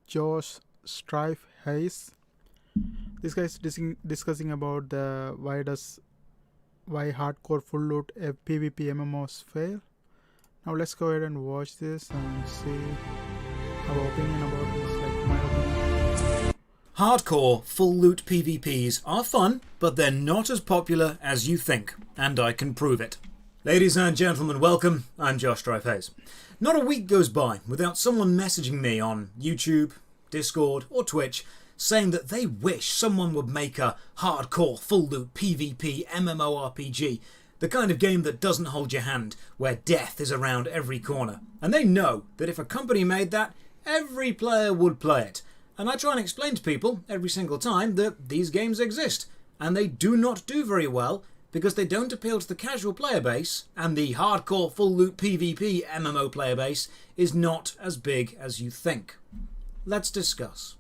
Josh Strife Hayes. This guy is discussing about the why hardcore full loot PvP MMOs fail. Now let's go ahead and watch this and see our opinion about this, like my opinion. Hardcore full loot PvPs are fun, but they're not as popular as you think, and I can prove it. Ladies and gentlemen, welcome. I'm Josh Strife Hayes. Not a week goes by without someone messaging me on YouTube, Discord or Twitch saying that they wish someone would make a hardcore full loot PvP MMORPG, the kind of game that doesn't hold your hand, where death is around every corner. And they know that if a company made that, every player would play it. And I try and explain to people every single time that these games exist, and they do not do very well because they don't appeal to the casual player base, and the hardcore full loot PvP MMO player base is not as big as you think. Let's discuss.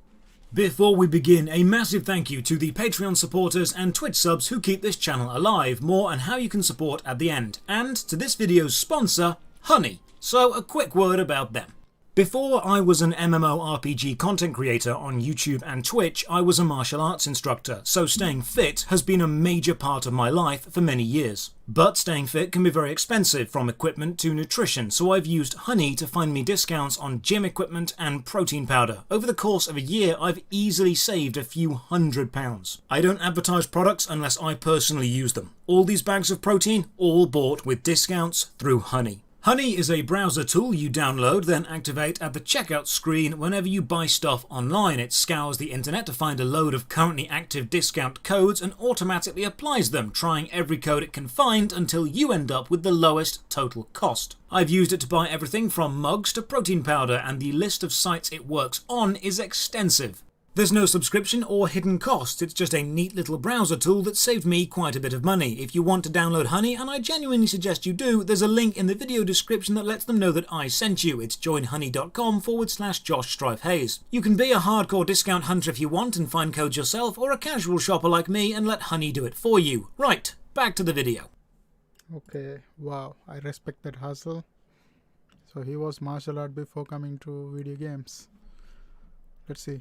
Before we begin, a massive thank you to the Patreon supporters and Twitch subs who keep this channel alive. More on how you can support at the end. And to this video's sponsor, Honey. So a quick word about them. Before I was an MMORPG content creator on YouTube and Twitch, I was a martial arts instructor, so staying fit has been a major part of my life for many years. But staying fit can be very expensive, from equipment to nutrition, so I've used Honey to find me discounts on gym equipment and protein powder. Over the course of a year, I've easily saved a few £100s. I don't advertise products unless I personally use them. All these bags of protein, all bought with discounts through Honey. Honey is a browser tool you download, then activate at the checkout screen whenever you buy stuff online. It scours the internet to find a load of currently active discount codes and automatically applies them, trying every code it can find until you end up with the lowest total cost. I've used it to buy everything from mugs to protein powder, and the list of sites it works on is extensive. There's no subscription or hidden cost, it's just a neat little browser tool that saved me quite a bit of money. If you want to download Honey, and I genuinely suggest you do, there's a link in the video description that lets them know that I sent you. It's joinhoney.com/Josh Strife Hayes. You can be a hardcore discount hunter if you want and find codes yourself, or a casual shopper like me and let Honey do it for you. Right, back to the video. Okay, wow, I respect that hustle. So he was martial art before coming to video games. Let's see.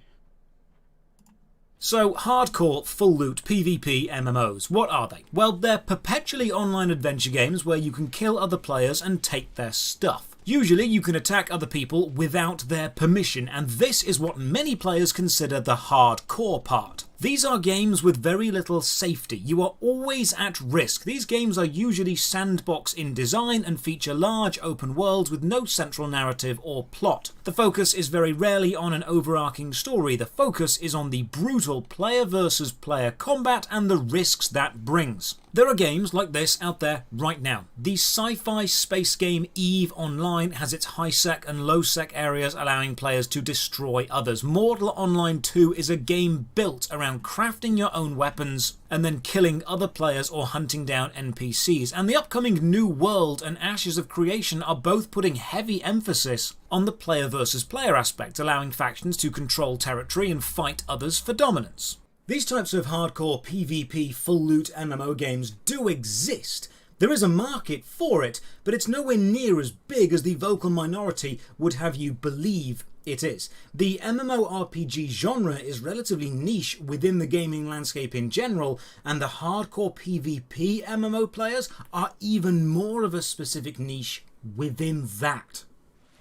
So, hardcore full loot PvP MMOs, what are they? Well, they're perpetually online adventure games where you can kill other players and take their stuff. Usually you can attack other people without their permission, and this is what many players consider the hardcore part. These are games with very little safety. You are always at risk. These games are usually sandbox in design and feature large open worlds with no central narrative or plot. The focus is very rarely on an overarching story. The focus is on the brutal player versus player combat and the risks that brings. There are games like this out there right now. The sci-fi space game EVE Online has its high-sec and low-sec areas allowing players to destroy others. Mortal Online 2 is a game built around crafting your own weapons and then killing other players or hunting down NPCs. And the upcoming New World and Ashes of Creation are both putting heavy emphasis on the player versus player aspect, allowing factions to control territory and fight others for dominance. These types of hardcore PvP full loot MMO games do exist. There is a market for it, but it's nowhere near as big as the vocal minority would have you believe it is. The MMORPG genre is relatively niche within the gaming landscape in general, and the hardcore PvP MMO players are even more of a specific niche within that.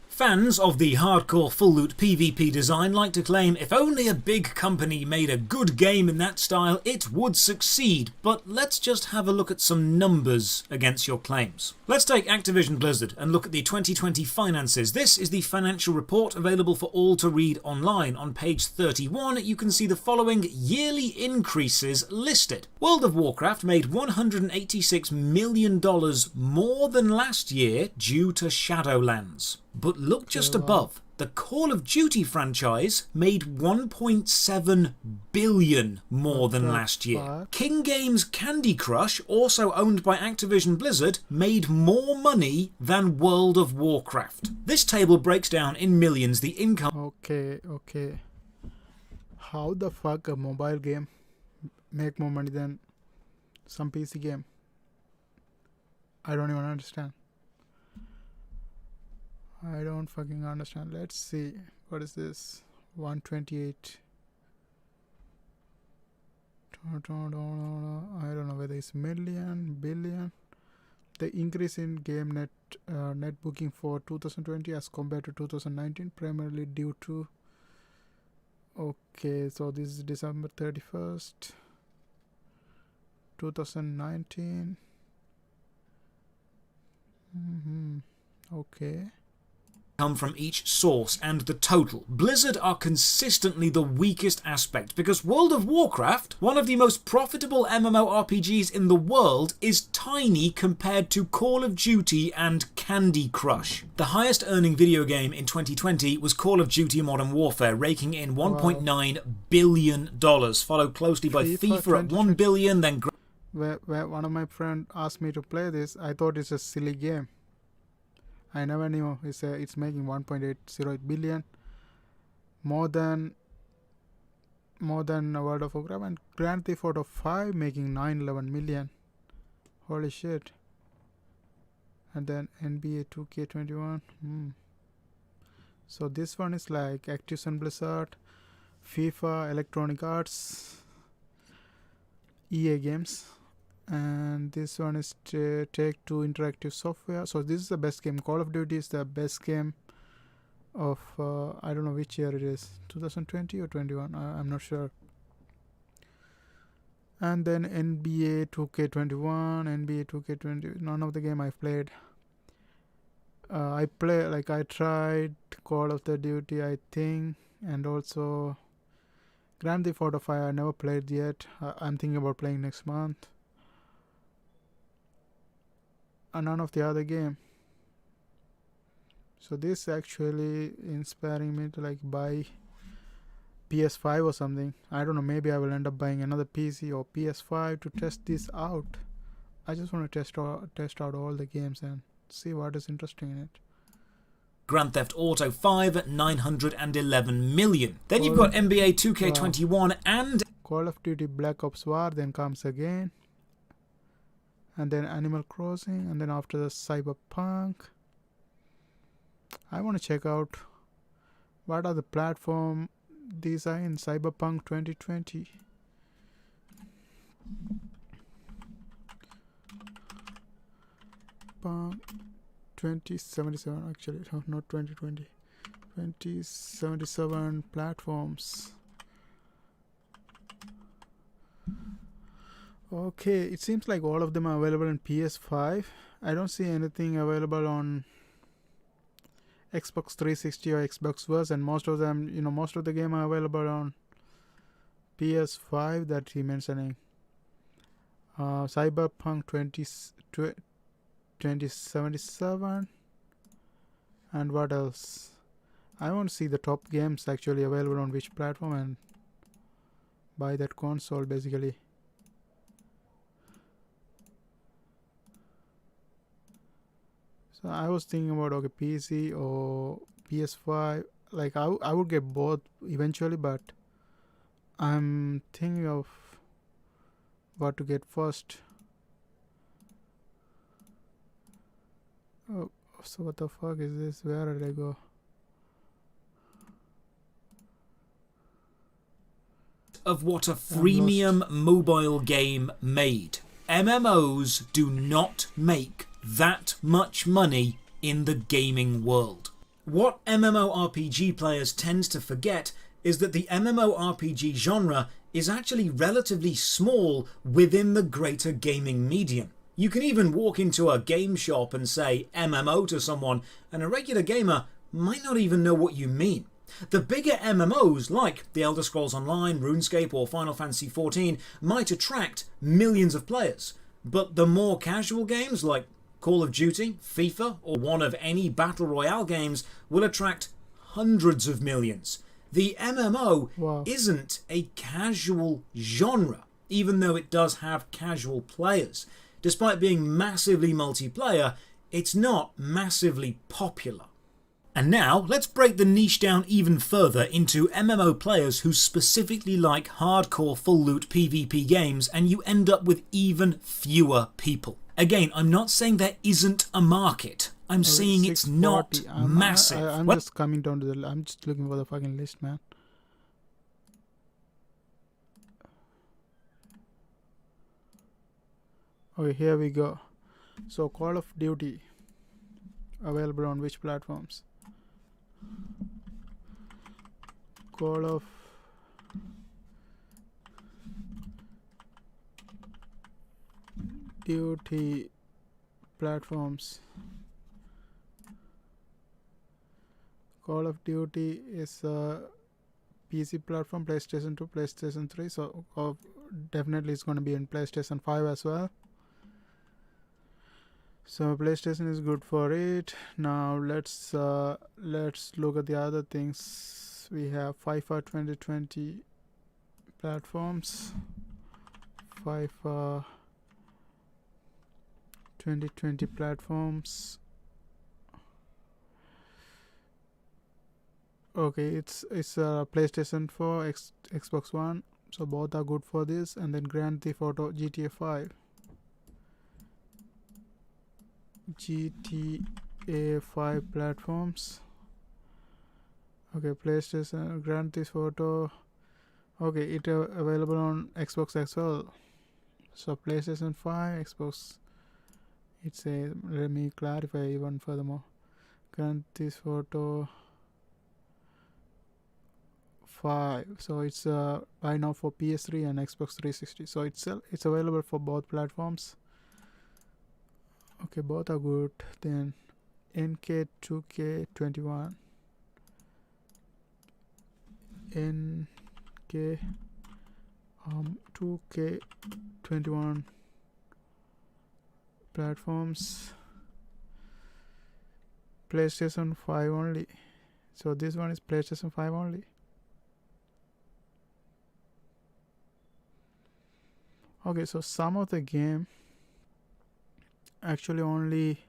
Fans of the hardcore full loot PvP design like to claim if only a big company made a good game in that style, it would succeed. But let's just have a look at some numbers against your claims. Let's take Activision Blizzard and look at the 2020 finances. This is the financial report available for all to read online. On page 31, you can see the following yearly increases listed. World of Warcraft made $186 million more than last year due to Shadowlands. But look just above. The Call of Duty franchise made $1.7 billion more than last year. King Games Candy Crush, also owned by Activision Blizzard, made more money than World of Warcraft. This table breaks down in millions the income. Okay. How the fuck a mobile game make more money than some PC game? I don't even understand. I don't fucking understand. Let's see. What is this? 128. I don't know whether it's million, billion. The increase in game net booking for 2020 as compared to 2019 primarily due to. Okay, so this is December 31st, 2019. Okay. Come from each source and the total. Blizzard are consistently the weakest aspect because World of Warcraft, one of the most profitable MMORPGs in the world, is tiny compared to Call of Duty and Candy Crush. The highest earning video game in 2020 was Call of Duty Modern Warfare, raking in $1.9 billion, followed closely by FIFA at $1 billion, then where one of my friends asked me to play this. I thought it's a silly game. I never knew it's making 1.80 billion, more than World of Warcraft, and Grand Theft Auto 5 making 911 million. Holy shit! And then NBA 2K21. So this one is like Activision Blizzard, FIFA, Electronic Arts, EA Games. And this one is Take-Two Interactive Software. So this is the best game. Call of Duty is the best game of I don't know which year it is, 2020 or 21. I'm not sure. And then NBA 2K21, NBA 2K20. None of the game I've played. I tried Call of the Duty, I think, and also Grand Theft Auto 5. I never played yet. I'm thinking about playing next month. And none of the other game. So this actually inspiring me to like buy PS5 or something. I don't know, maybe I will end up buying another PC or PS5 to test this out. I just want to test out all the games and see what is interesting in it. Grand Theft Auto 5 at 911 million. Then you've got NBA 2K21 and Call of Duty Black Ops War then comes again. And then Animal Crossing, and then after the Cyberpunk. I want to check out what are the platform these are in Cyberpunk 2020. Punk 2077 actually, not 2020. 2077 platforms. Okay, it seems like all of them are available on PS5. I don't see anything available on Xbox 360 or Xbox One, and most of them, most of the game are available on PS5 that he mentioning. Cyberpunk 2077, and what else? I want to see the top games actually available on which platform and buy that console basically. So I was thinking about PC or PS5. Like I would get both eventually, but I'm thinking of what to get first. Oh, so what the fuck is this? Where did I go? Of what a freemium mobile game made. MMOs do not make that much money in the gaming world. What MMORPG players tend to forget is that the MMORPG genre is actually relatively small within the greater gaming medium. You can even walk into a game shop and say MMO to someone, and a regular gamer might not even know what you mean. The bigger MMOs like The Elder Scrolls Online, RuneScape or Final Fantasy XIV might attract millions of players, but the more casual games like Call of Duty, FIFA, or one of any Battle Royale games will attract hundreds of millions. The MMO isn't a casual genre, even though it does have casual players. Despite being massively multiplayer, it's not massively popular. And now, let's break the niche down even further into MMO players who specifically like hardcore full loot PvP games, and you end up with even fewer people. Again, I'm not saying there isn't a market. I'm saying it's not massive. I'm just coming down to I'm just looking for the fucking list, man. Okay, here we go. So Call of Duty available on which platforms? Call of Duty platforms. Call of Duty is a PC platform, PlayStation 2, PlayStation 3, so definitely it's going to be in PlayStation 5 as well. So PlayStation is good for it. Now let's look at the other things. We have FIFA 2020 platforms. FIFA 2020 platforms. Okay, it's PlayStation 4, Xbox One, so both are good for this. And then Grand Theft Auto GTA 5. GTA 5 platforms. Okay, PlayStation, Grand Theft Auto. Okay, it available on Xbox as well. So PlayStation 5, Xbox. It's a, let me clarify even furthermore. Grand Theft Auto 5. So it's buy now for PS3 and Xbox 360. So it's available for both platforms. Okay, both are good. Then NK2K21. NK2K21 platforms. PlayStation 5 only. So this one is PlayStation 5 only. Okay, so some of the game actually only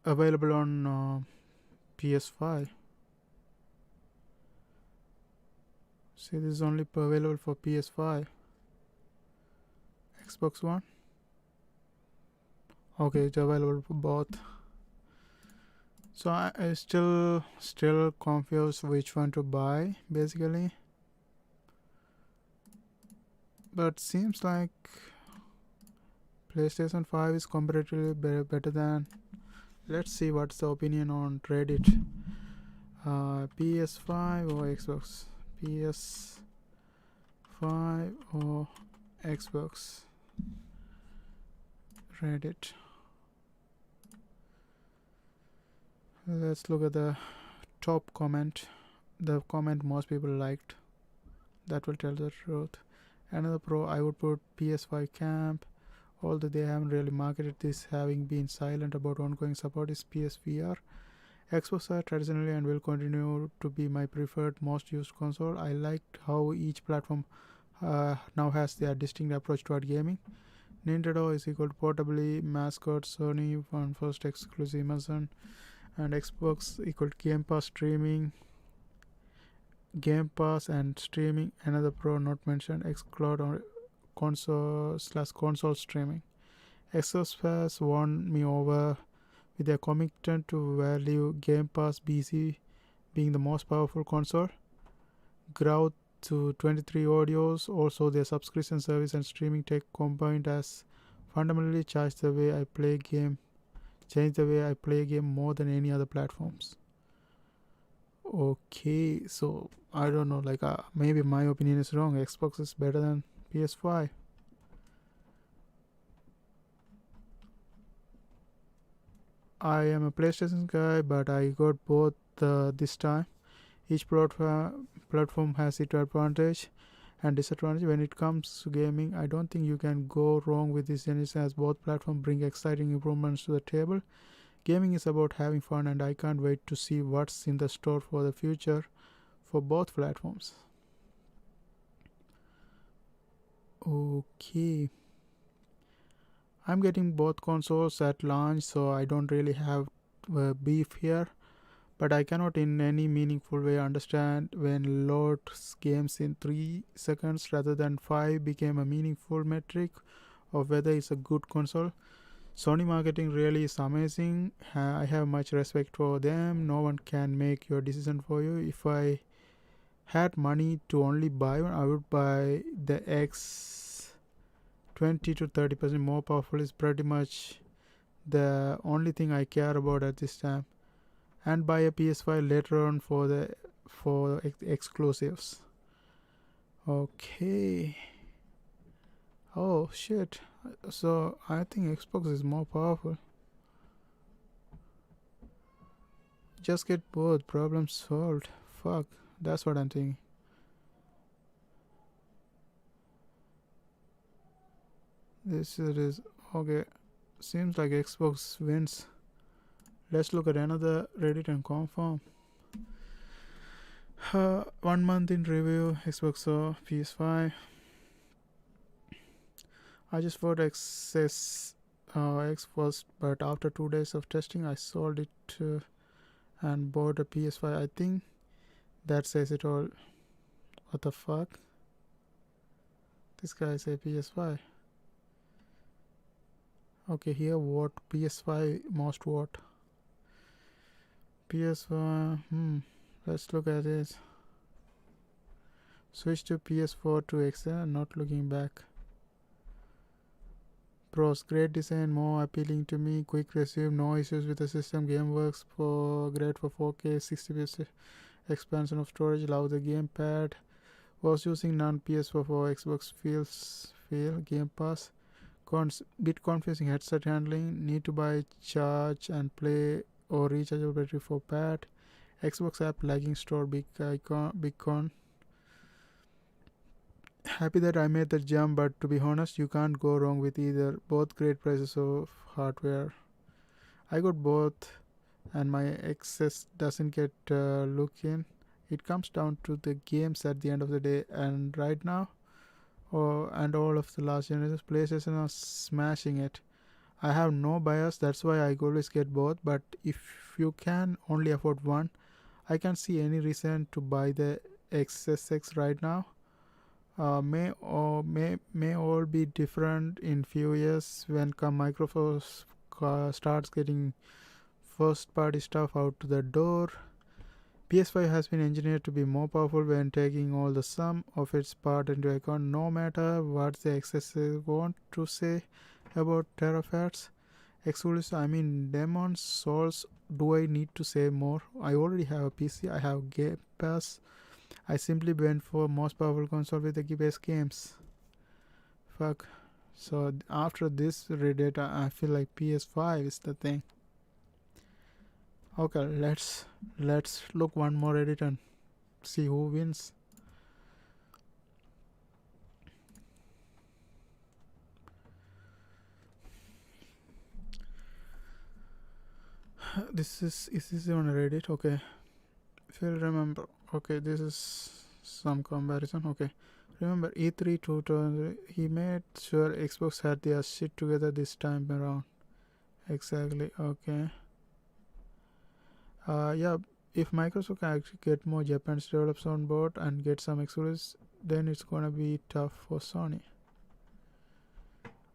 available on PS5. See, this is only available for PS5. Xbox One. Okay, it's available for both. So I still confused which one to buy basically. But seems like PlayStation 5 is comparatively better than. Let's see what's the opinion on Reddit. PS5 or Xbox? PS5 or Xbox? Reddit. Let's look at the top comment. The comment most people liked. That will tell the truth. Another pro, I would put PS5 Camp. Although they haven't really marketed this, having been silent about ongoing support, is PSVR. Xbox are traditionally and will continue to be my preferred, most used console. I liked how each platform now has their distinct approach toward gaming. Nintendo is equal to portably, mascot, Sony, one first exclusive Amazon, and Xbox equal to Game Pass and streaming. Another pro not mentioned, xCloud or console streaming. Xbox has won me over with their commitment to value Game Pass BC being the most powerful console. Growth to 23 audios, also their subscription service and streaming tech combined has fundamentally changed the way I play game more than any other platforms. Okay, so I don't know, like maybe my opinion is wrong. Xbox is better than PS5. I am a PlayStation guy, but I got both this time. Each platform has its advantage and disadvantage. When it comes to gaming, I don't think you can go wrong with this generation, as both platforms bring exciting improvements to the table. Gaming is about having fun, and I can't wait to see what's in the store for the future for both platforms. Okay, I'm getting both consoles at launch, so I don't really have beef here. But I cannot in any meaningful way understand when loads games in 3 seconds rather than 5 became a meaningful metric of whether it's a good console. Sony marketing really is amazing. I have much respect for them. No one can make your decision for you. If I had money to only buy one, I would buy the 20 to 30% more powerful is pretty much the only thing I care about at this time. And buy a PS5 later on for exclusives. Okay. Oh shit. So I think Xbox is more powerful. Just get both, problem solved. Fuck, that's what I'm thinking. This is okay. Seems like Xbox wins. Let's look at another Reddit and confirm. 1 month in review, Xbox or PS5. I just bought X first, but after 2 days of testing, I sold it and bought a PS5. I think that says it all. What the fuck? This guy say PS5. Okay, here what PS5 most what? PS5. Let's look at it. Switch to PS4 to XL. Not looking back. Pros: great design, more appealing to me. Quick resume, no issues with the system. Game works great for 4K, 60% expansion of storage. Love the gamepad. Was using non-PS4 for Xbox feel. Game Pass. Cons: bit confusing headset handling. Need to buy charge and play or rechargeable battery for pad. Xbox app lagging store. Big con. Happy that I made the jump, but to be honest, you can't go wrong with either. Both great prices of hardware. I got both, and my excess doesn't get look in. It comes down to the games at the end of the day, and right now, and all of the last generations, PlayStation are smashing it. I have no bias, that's why I always get both. But if you can only afford one, I can't see any reason to buy the XSX right now. May all be different in few years when Microsoft starts getting first party stuff out to the door. PS5 has been engineered to be more powerful when taking all the sum of its part into account, no matter what the excessive want to say about teraflops. Exclusive, I mean Demon's Souls. Do I need to say more? I already have a PC, I have Game Pass. I simply went for most powerful console with the best games. Fuck. So after this Reddit, I feel like PS5 is the thing. Okay, let's look one more Reddit and see who wins. This is on Reddit. Okay, if you remember. Okay, this is some comparison. Okay, remember E3 2000, he made sure Xbox had their shit together this time around. Exactly. Okay. Yeah, if Microsoft can actually get more Japanese developers on board and get some exclusives, then it's gonna be tough for Sony.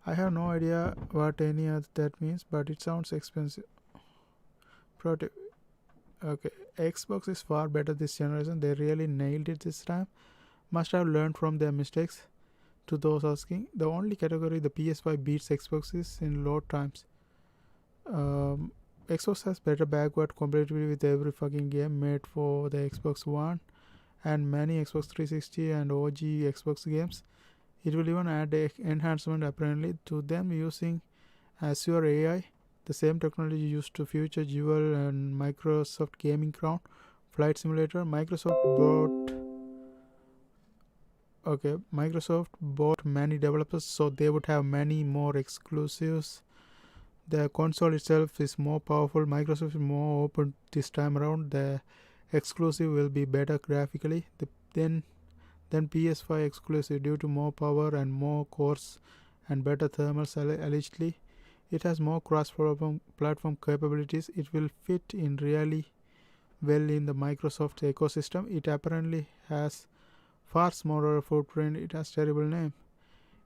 I have no idea what any of that means, but it sounds expensive. Protip. Okay, Xbox is far better this generation. They really nailed it this time. Must have learned from their mistakes. To those asking, the only category the PS5 beats Xbox is in load times. Xbox has better backward compatibility with every fucking game made for the Xbox One and many Xbox 360 and OG Xbox games. It will even add enhancement apparently to them using Azure AI, the same technology used to feature Jewel and Microsoft Gaming Crown Flight Simulator. Microsoft bought many developers, so they would have many more exclusives. The console itself is more powerful. Microsoft is more open this time around. The exclusive will be better graphically than PS5 exclusive due to more power and more cores and better thermals allegedly. It has more cross-platform capabilities. It will fit in really well in the Microsoft ecosystem. It apparently has far smaller footprint. It has terrible name.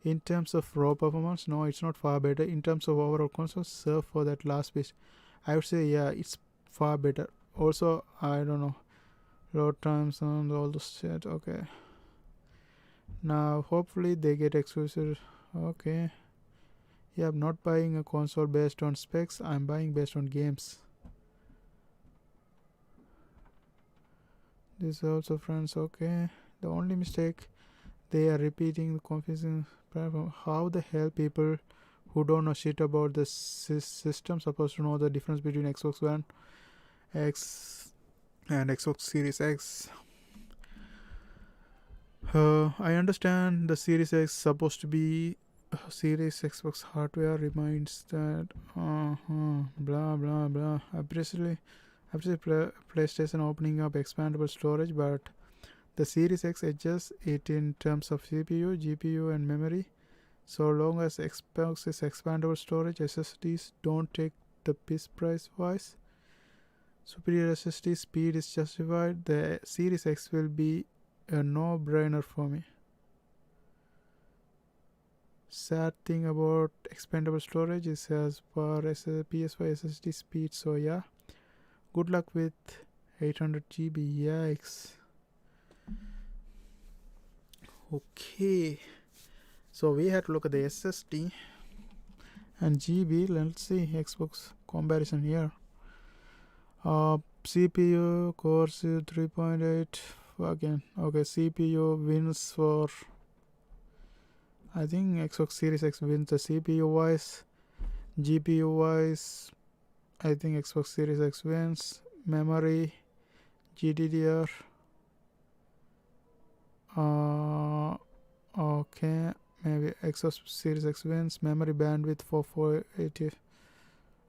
In terms of raw performance, no, it's not far better. In terms of overall console, serve for that last bit. I would say, yeah, it's far better. Also, I don't know, load times and all those shit. Okay. Now, hopefully they get exclusive. Okay. Yeah, I'm not buying a console based on specs. I'm buying based on games. This is also friends. Okay. The only mistake, they are repeating the confusing platform. How the hell people who don't know shit about the system supposed to know the difference between Xbox One X and Xbox Series X? I understand the Series X supposed to be Series Xbox hardware reminds that blah blah blah. Appreciate PlayStation opening up expandable storage, but the Series X edges it in terms of CPU, GPU, and memory. So long as Xbox is expandable storage, SSDs don't take the piss price wise. Superior SSD speed is justified. The Series X will be a no-brainer for me. Sad thing about expandable storage is as far as PS5 SSD speed. So yeah, good luck with 800 GB. Yikes. Okay, so we had to look at the SSD and GB. Let's see Xbox comparison here. CPU Core 3.8 again. Okay, CPU wins for, I think Xbox Series X wins the CPU wise. GPU wise, I think Xbox Series X wins. Memory, GDDR. Okay, maybe Xbox Series X wins. Memory bandwidth for 480.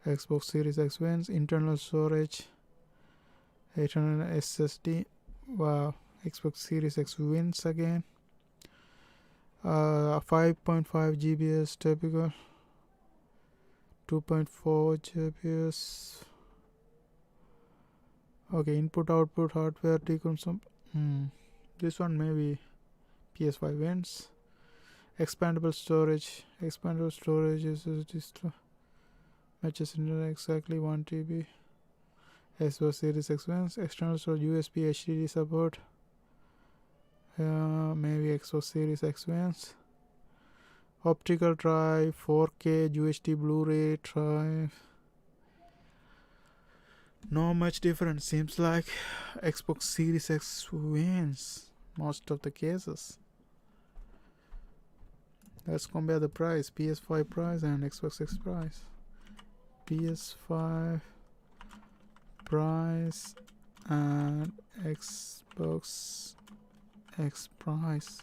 Xbox Series X wins. Internal storage 800 SSD. Wow, Xbox Series X wins again. 5.5 GBs typical. 2.4 GBs. Okay, input output hardware deconsumption. This one maybe PS5 wins. Expandable storage. Expandable storage is this matches in exactly 1 TB. Xbox Series X wins. External storage USB HDD support. Maybe Xbox Series X wins. Optical drive, 4K UHD Blu-ray drive. No much difference. Seems like Xbox Series X wins most of the cases. Let's compare the price. PS5 price and Xbox X price. PS5 price and Xbox X price.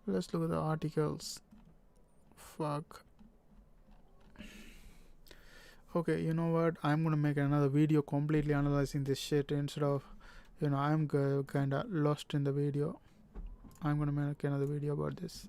Let's look at the articles. Fuck. Okay, you know what? I'm gonna make another video completely analyzing this shit instead of, I'm kinda lost in the video. I'm gonna make another video about this.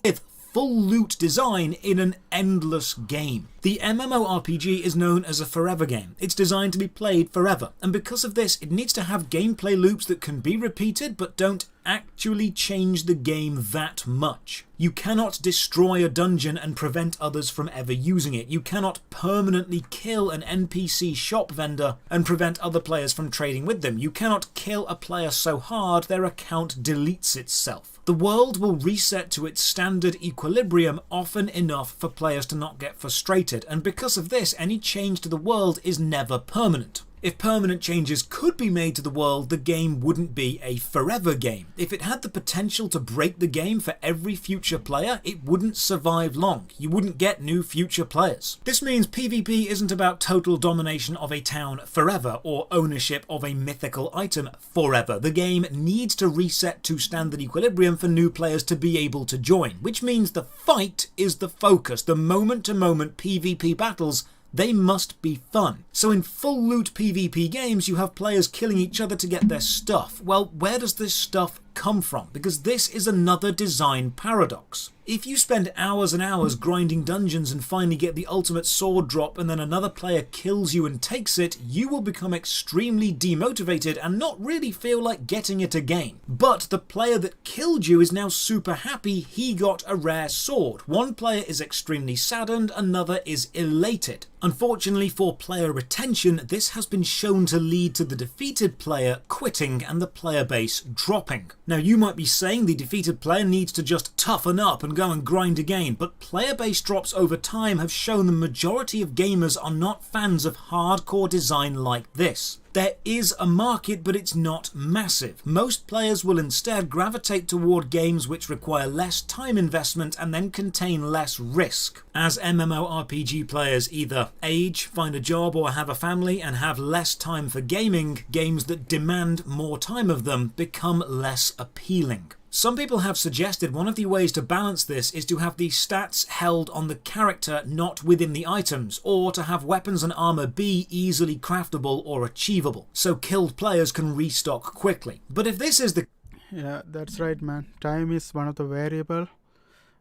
With full loot design in an endless game. The MMORPG is known as a forever game. It's designed to be played forever, and because of this, it needs to have gameplay loops that can be repeated but don't actually change the game that much. You cannot destroy a dungeon and prevent others from ever using it. You cannot permanently kill an NPC shop vendor and prevent other players from trading with them. You cannot kill a player so hard their account deletes itself. The world will reset to its standard equilibrium often enough for players to not get frustrated, and because of this, any change to the world is never permanent. If permanent changes could be made to the world, the game wouldn't be a forever game. If it had the potential to break the game for every future player, it wouldn't survive long. You wouldn't get new future players. This means PvP isn't about total domination of a town forever, or ownership of a mythical item forever. The game needs to reset to standard equilibrium for new players to be able to join, which means the fight is the focus. The moment-to-moment PvP battles, they must be fun. So in full loot PvP games, you have players killing each other to get their stuff. Well, where does this stuff come from? Because this is another design paradox. If you spend hours and hours grinding dungeons and finally get the ultimate sword drop and then another player kills you and takes it, you will become extremely demotivated and not really feel like getting it again. But the player that killed you is now super happy he got a rare sword. One player is extremely saddened, another is elated. Unfortunately for player retention, this has been shown to lead to the defeated player quitting and the player base dropping. Now you might be saying the defeated player needs to just toughen up and go and grind again, but player base drops over time have shown the majority of gamers are not fans of hardcore design like this. There is a market, but it's not massive. Most players will instead gravitate toward games which require less time investment and then contain less risk. As MMORPG players either age, find a job or have a family and have less time for gaming, games that demand more time of them become less appealing. Some people have suggested one of the ways to balance this is to have the stats held on the character, not within the items, or to have weapons and armor be easily craftable or achievable, so killed players can restock quickly. But if this is the... Yeah, that's right, man. Time is one of the variable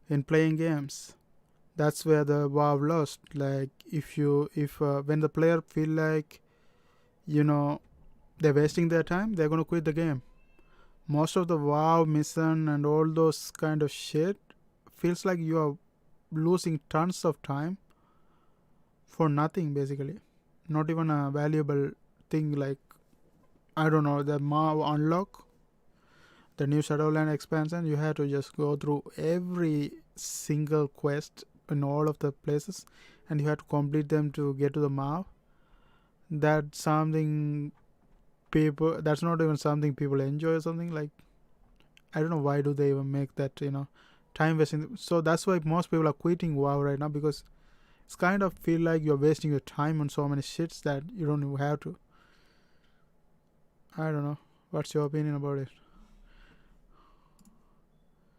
in playing games. That's where the WoW lost. Like, when the player feel like, they're wasting their time, they're gonna quit the game. Most of the WoW mission and all those kind of shit feels like you are losing tons of time for nothing, basically. Not even a valuable thing like, I don't know, the MAO unlock, the new Shadowland expansion. You have to just go through every single quest in all of the places and you have to complete them to get to the MAO. That's not even something people enjoy or something. Like, I don't know why do they even make that, time wasting. So that's why most people are quitting WoW right now, because it's kind of feel like you're wasting your time on so many shits that you don't even have to. I don't know. What's your opinion about it?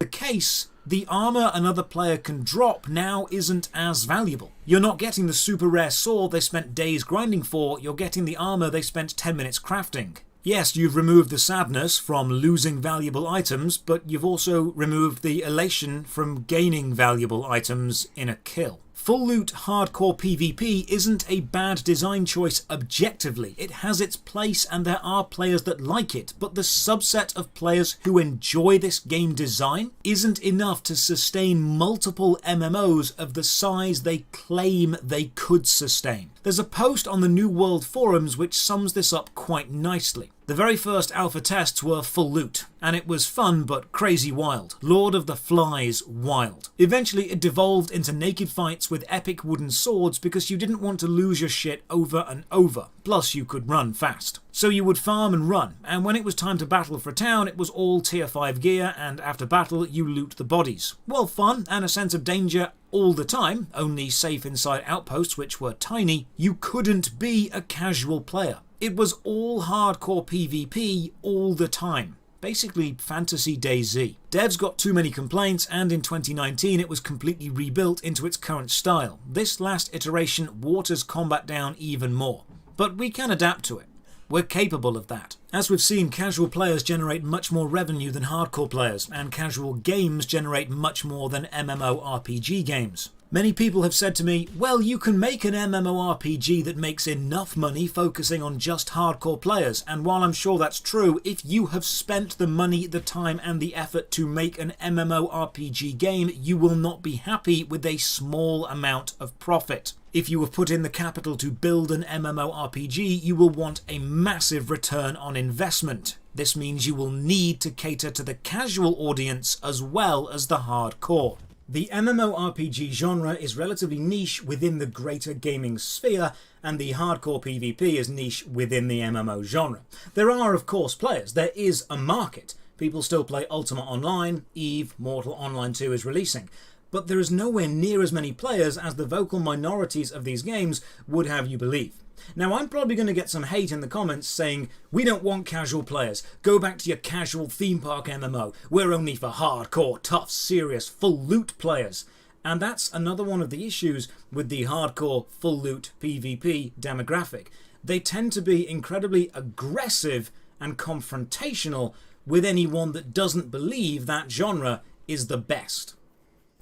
Case, the armor another player can drop now isn't as valuable. You're not getting the super rare sword they spent days grinding for, you're getting the armor they spent 10 minutes crafting. Yes, you've removed the sadness from losing valuable items, but you've also removed the elation from gaining valuable items in a kill. Full loot hardcore PvP isn't a bad design choice objectively. It has its place and there are players that like it, but the subset of players who enjoy this game design isn't enough to sustain multiple MMOs of the size they claim they could sustain. There's a post on the New World forums which sums this up quite nicely. The very first alpha tests were full loot, and it was fun but crazy wild. Lord of the Flies wild. Eventually it devolved into naked fights with epic wooden swords because you didn't want to lose your shit over and over, plus you could run fast. So you would farm and run, and when it was time to battle for a town it was all tier 5 gear, and after battle you loot the bodies. Well, fun and a sense of danger all the time, only safe inside outposts which were tiny. You couldn't be a casual player. It was all hardcore PvP all the time. Basically Fantasy DayZ. Devs got too many complaints and in 2019 it was completely rebuilt into its current style. This last iteration waters combat down even more. But we can adapt to it. We're capable of that. As we've seen, casual players generate much more revenue than hardcore players, and casual games generate much more than MMORPG games. Many people have said to me, well, you can make an MMORPG that makes enough money focusing on just hardcore players, and while I'm sure that's true, if you have spent the money, the time and the effort to make an MMORPG game, you will not be happy with a small amount of profit. If you have put in the capital to build an MMORPG, you will want a massive return on investment. This means you will need to cater to the casual audience as well as the hardcore. The MMORPG genre is relatively niche within the greater gaming sphere, and the hardcore PvP is niche within the MMO genre. There are, of course, players. There is a market. People still play Ultima Online, EVE, Mortal Online 2 is releasing. But there is nowhere near as many players as the vocal minorities of these games would have you believe. Now, I'm probably going to get some hate in the comments saying, we don't want casual players, go back to your casual theme park MMO, we're only for hardcore, tough, serious, full loot players. And that's another one of the issues with the hardcore, full loot PvP demographic. They tend to be incredibly aggressive and confrontational with anyone that doesn't believe that genre is the best.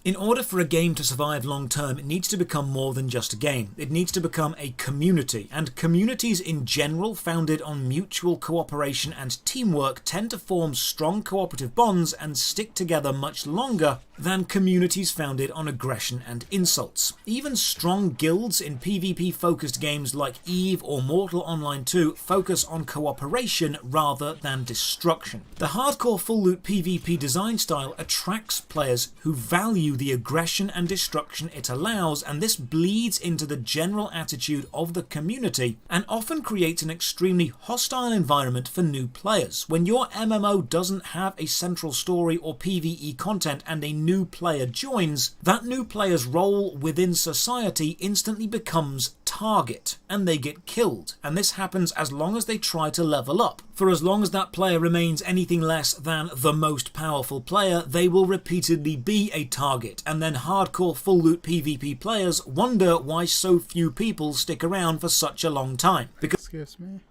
In order for a game to survive long term, it needs to become more than just a game. It needs to become a community, and communities in general founded on mutual cooperation and teamwork tend to form strong cooperative bonds and stick together much longer than communities founded on aggression and insults. Even strong guilds in PvP focused games like EVE or Mortal Online 2 focus on cooperation rather than destruction. The hardcore full loot PvP design style attracts players who value the aggression and destruction it allows, and this bleeds into the general attitude of the community and often creates an extremely hostile environment for new players. When your MMO doesn't have a central story or PvE content and a new player joins, that new player's role within society instantly becomes target and they get killed, and this happens as long as they try to level up. For as long as that player remains anything less than the most powerful player, they will repeatedly be a target, and then hardcore full loot PvP players wonder why so few people stick around for such a long time. Excuse me.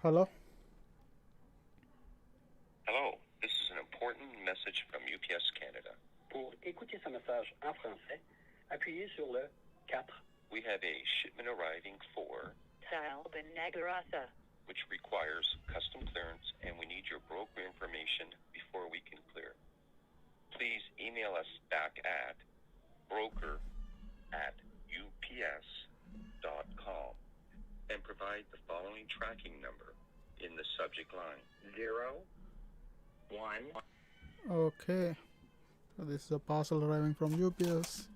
Hello? Hello, this is an important message from UPS Canada. Pour écouter ce message en français, appuyez sur le 4. We have a shipment arriving for Nagarasa. which requires custom clearance, and we need your broker information before we can clear. Please email us back at broker@ups.com and provide the following tracking number in the subject line. 0, 1. Okay. So this is a parcel arriving from UPS.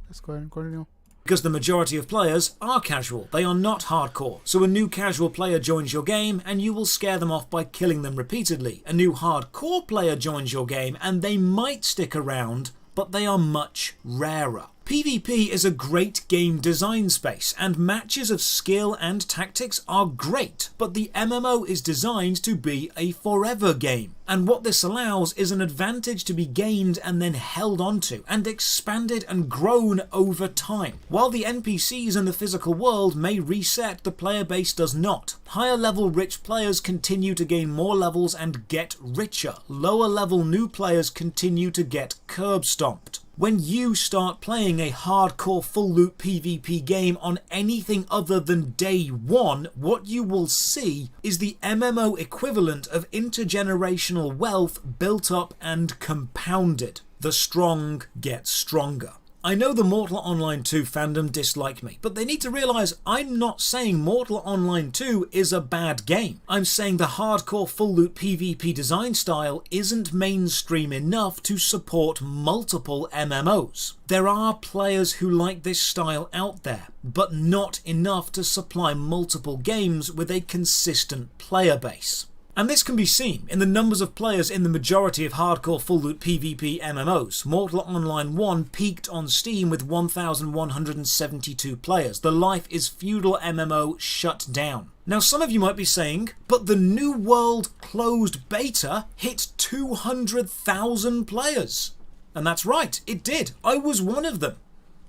Let's go ahead and continue. Because the majority of players are casual, they are not hardcore. So a new casual player joins your game and you will scare them off by killing them repeatedly. A new hardcore player joins your game and they might stick around, but they are much rarer. PvP is a great game design space, and matches of skill and tactics are great, but the MMO is designed to be a forever game. And what this allows is an advantage to be gained and then held onto, and expanded and grown over time. While the NPCs in the physical world may reset, the player base does not. Higher level rich players continue to gain more levels and get richer. Lower level new players continue to get curb stomped. When you start playing a hardcore full loot PvP game on anything other than day one, what you will see is the MMO equivalent of intergenerational wealth built up and compounded. The strong get stronger. I know the Mortal Online 2 fandom dislike me, but they need to realise I'm not saying Mortal Online 2 is a bad game. I'm saying the hardcore full loot PvP design style isn't mainstream enough to support multiple MMOs. There are players who like this style out there, but not enough to supply multiple games with a consistent player base. And this can be seen in the numbers of players in the majority of hardcore full loot PvP MMOs. Mortal Online 1 peaked on Steam with 1,172 players. The Life is Feudal MMO shut down. Now some of you might be saying, but the New World closed beta hit 200,000 players. And that's right, it did. I was one of them.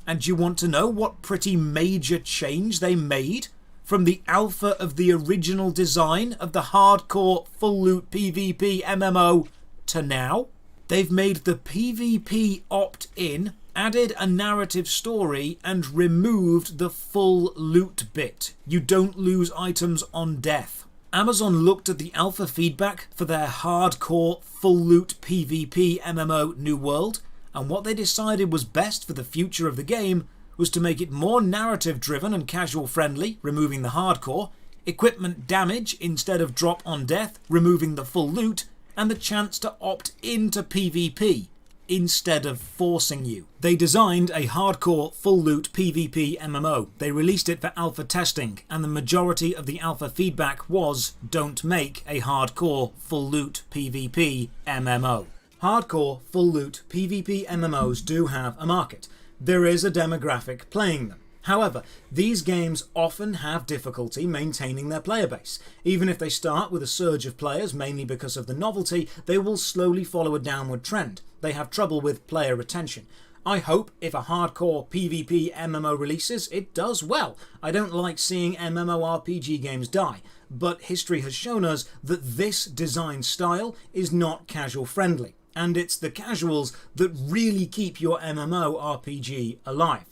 And you want to know what pretty major change they made from the alpha of the original design of the hardcore full loot PvP MMO to now? They've made the PvP opt-in, added a narrative story, and removed the full loot bit. You don't lose items on death. Amazon looked at the alpha feedback for their hardcore full loot PvP MMO New World, and what they decided was best for the future of the game was to make it more narrative driven and casual friendly, removing the hardcore, equipment damage instead of drop on death, removing the full loot, and the chance to opt into PvP instead of forcing you. They designed a hardcore full loot PvP MMO. They released it for alpha testing, and the majority of the alpha feedback was don't make a hardcore full loot PvP MMO. Hardcore full loot PvP MMOs do have a market. There is a demographic playing them. However, these games often have difficulty maintaining their player base. Even if they start with a surge of players, mainly because of the novelty, they will slowly follow a downward trend. They have trouble with player retention. I hope if a hardcore PvP MMO releases, it does well. I don't like seeing MMORPG games die, but history has shown us that this design style is not casual friendly. And it's the casuals that really keep your MMORPG alive.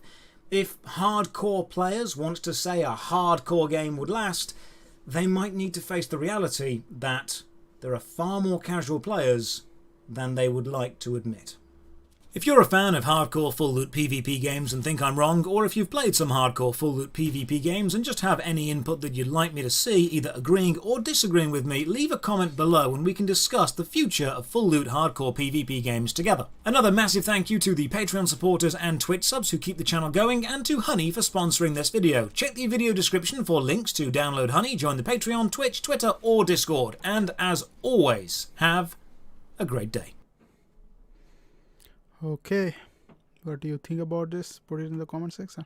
If hardcore players want to say a hardcore game would last, they might need to face the reality that there are far more casual players than they would like to admit. If you're a fan of hardcore full loot PvP games and think I'm wrong, or if you've played some hardcore full loot PvP games and just have any input that you'd like me to see, either agreeing or disagreeing with me, leave a comment below and we can discuss the future of full loot hardcore PvP games together. Another massive thank you to the Patreon supporters and Twitch subs who keep the channel going, and to Honey for sponsoring this video. Check the video description for links to download Honey, join the Patreon, Twitch, Twitter or Discord, and as always, have a great day. Okay, what do you think about this? Put it in the comment section.